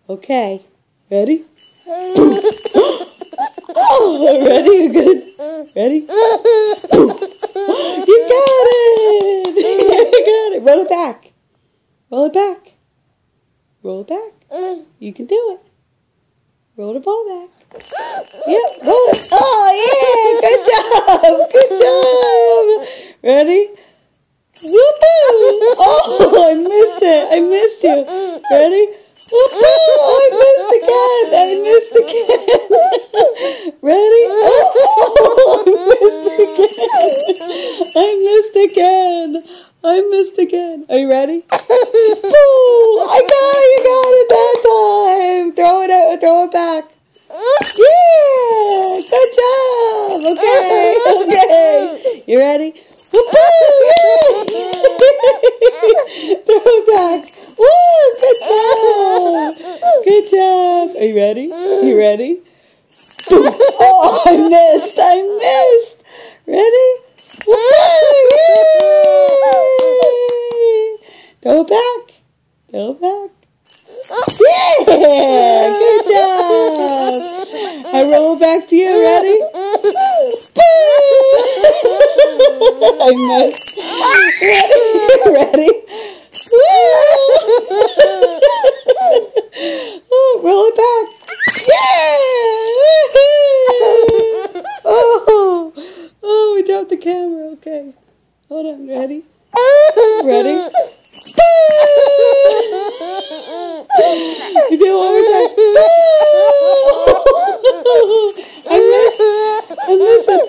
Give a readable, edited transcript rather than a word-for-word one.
Okay. Ready? Oh, ready? You good? Ready? You got it! You got it. Roll it back. Roll it back. Roll it back. You can do it. Roll the ball back. Yep, roll it. Oh, yeah! Good job! Good job! Ready? Whoopoo! Oh, I missed it. I missed you. Ready? Whoopoo! I missed again. Ready? Oh, I missed again. I missed again. Are you ready? Whoopoo! I got it. You got it that time. Throw it out. Throw it back. Yeah! Good job! Okay. Okay. You ready? Whoopoo! Yeah! Throw it back. Woo! Good job! Good job. Are you ready? You ready? Oh, I missed. I missed. Ready? Whoopoo! Yay! Throw it back. Throw it back. Yeah! Good job! I roll it back to you. Ready? I missed. Ready? Oh, roll it back. Yeah! Oh, we dropped the camera. Okay. Hold on. Ready? Ready? You do it one more time. I missed it.